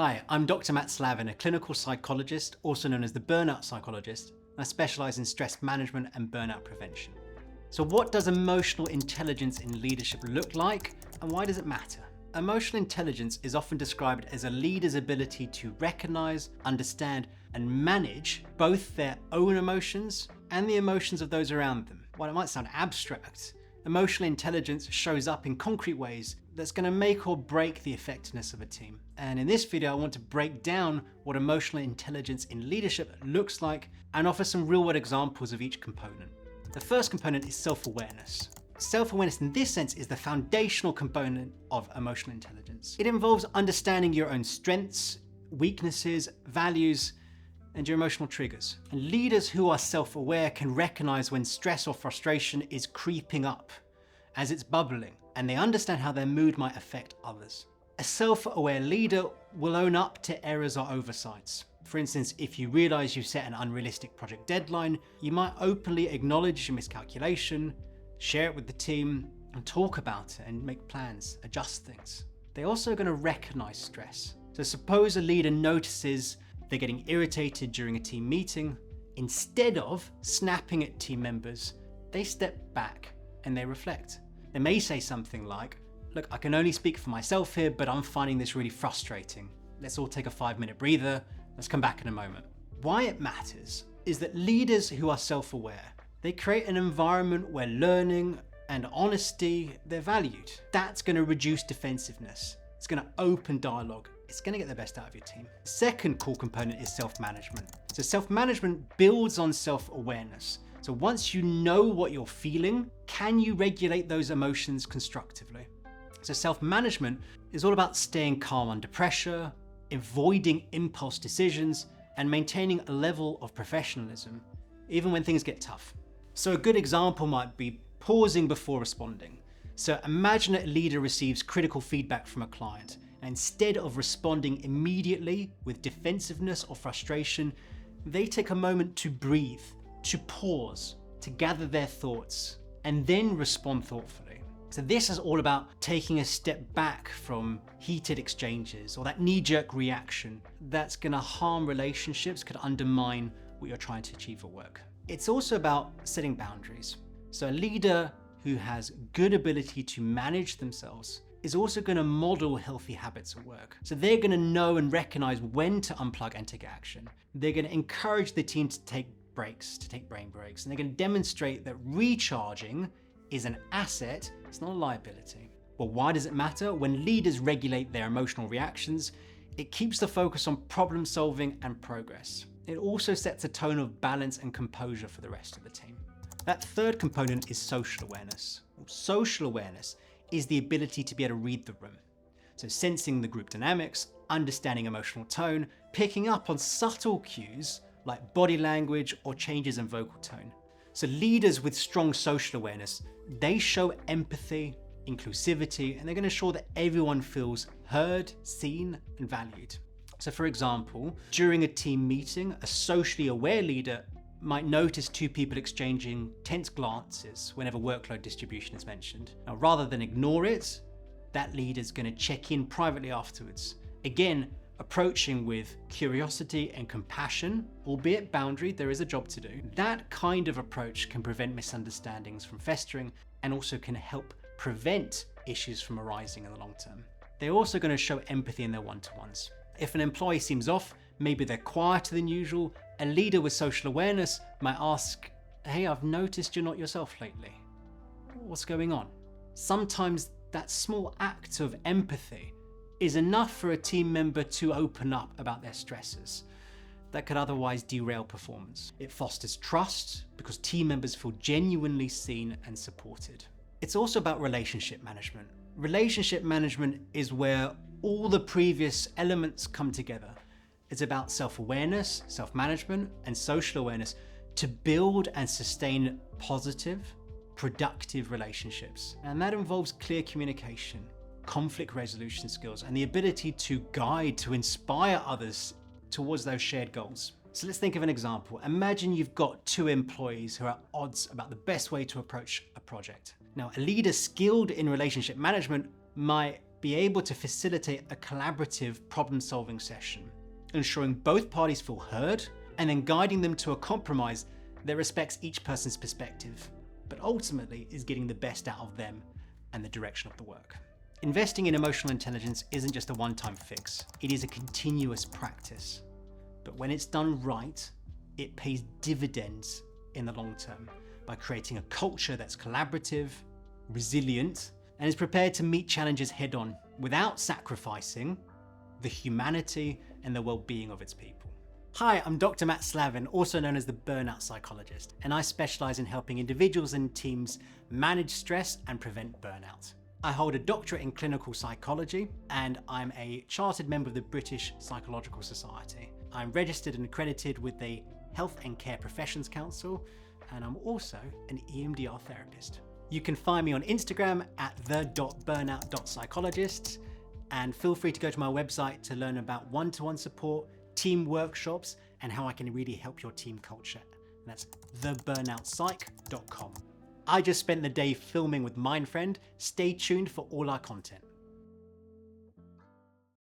Hi, I'm Dr. Matt Slavin, a clinical psychologist, also known as the burnout psychologist. I specialize in stress management and burnout prevention. So what does emotional intelligence in leadership look like, and why does it matter? Emotional intelligence is often described as a leader's ability to recognize, understand, and manage both their own emotions and the emotions of those around them. While it might sound abstract, emotional intelligence shows up in concrete ways that's going to make or break the effectiveness of a team. And in this video, I want to break down what emotional intelligence in leadership looks like and offer some real-world examples of each component. The first component is self-awareness. Self-awareness in this sense is the foundational component of emotional intelligence. It involves understanding your own strengths, weaknesses, values, and your emotional triggers. And leaders who are self-aware can recognize when stress or frustration is creeping up as it's bubbling, and they understand how their mood might affect others. A self-aware leader will own up to errors or oversights. For instance, if you realize you set an unrealistic project deadline, you might openly acknowledge your miscalculation, share it with the team, and talk about it and make plans, adjust things. They're also going to recognize stress. So suppose a leader notices they're getting irritated during a team meeting. Instead of snapping at team members, they step back and they reflect. They may say something like, look, I can only speak for myself here, but I'm finding this really frustrating. Let's all take a 5-minute breather. Let's come back in a moment. Why it matters is that leaders who are self-aware, they create an environment where learning and honesty, they're valued. That's going to reduce defensiveness. It's going to open dialogue. It's going to get the best out of your team. The second core component is self-management. So self-management builds on self-awareness. So once you know what you're feeling, can you regulate those emotions constructively? So self-management is all about staying calm under pressure, avoiding impulse decisions, and maintaining a level of professionalism, even when things get tough. So a good example might be pausing before responding. So imagine a leader receives critical feedback from a client, and instead of responding immediately with defensiveness or frustration, they take a moment to breathe, to pause, to gather their thoughts, and then respond thoughtfully. So this is all about taking a step back from heated exchanges or that knee-jerk reaction that's going to harm relationships, could undermine what you're trying to achieve at work. It's also about setting boundaries. So a leader who has good ability to manage themselves is also going to model healthy habits at work. So they're going to know and recognize when to unplug and take action. They're going to encourage the team to take breaks, to take brain breaks, and they're going to demonstrate that recharging is an asset, it's not a liability. Well, why does it matter? When leaders regulate their emotional reactions, it keeps the focus on problem solving and progress. It also sets a tone of balance and composure for the rest of the team. That third component is social awareness. Social awareness is the ability to be able to read the room. So sensing the group dynamics, understanding emotional tone, picking up on subtle cues like body language or changes in vocal tone. So leaders with strong social awareness, they show empathy, inclusivity, and they're going to ensure that everyone feels heard, seen, and valued. So for example, during a team meeting, a socially aware leader might notice two people exchanging tense glances whenever workload distribution is mentioned. Now, rather than ignore it, that leader's going to check in privately afterwards. Again, approaching with curiosity and compassion, albeit boundary, there is a job to do. That kind of approach can prevent misunderstandings from festering and also can help prevent issues from arising in the long term. They're also going to show empathy in their one-to-ones. If an employee seems off, maybe they're quieter than usual, a leader with social awareness might ask, hey, I've noticed you're not yourself lately. What's going on? Sometimes that small act of empathy is enough for a team member to open up about their stresses that could otherwise derail performance. It fosters trust because team members feel genuinely seen and supported. It's also about relationship management. Relationship management is where all the previous elements come together. It's about self-awareness, self-management, and social awareness to build and sustain positive, productive relationships. And that involves clear communication, conflict resolution skills, and the ability to guide, to inspire others towards those shared goals. So let's think of an example. Imagine you've got two employees who are at odds about the best way to approach a project. Now, a leader skilled in relationship management might be able to facilitate a collaborative problem-solving session, ensuring both parties feel heard, and then guiding them to a compromise that respects each person's perspective, but ultimately is getting the best out of them and the direction of the work. Investing in emotional intelligence isn't just a one-time fix. It is a continuous practice. But when it's done right, it pays dividends in the long term by creating a culture that's collaborative, resilient, and is prepared to meet challenges head-on without sacrificing the humanity and the well-being of its people. Hi, I'm Dr. Matt Slavin, also known as the Burnout Psychologist, and I specialize in helping individuals and teams manage stress and prevent burnout. I hold a doctorate in clinical psychology, and I'm a chartered member of the British Psychological Society. I'm registered and accredited with the Health and Care Professions Council, and I'm also an EMDR therapist. You can find me on Instagram at the.burnout.psychologist, and feel free to go to my website to learn about one-to-one support, team workshops, and how I can really help your team culture. And that's theburnouttpsych.com. I just spent the day filming with Mindfriend. Stay tuned for all our content.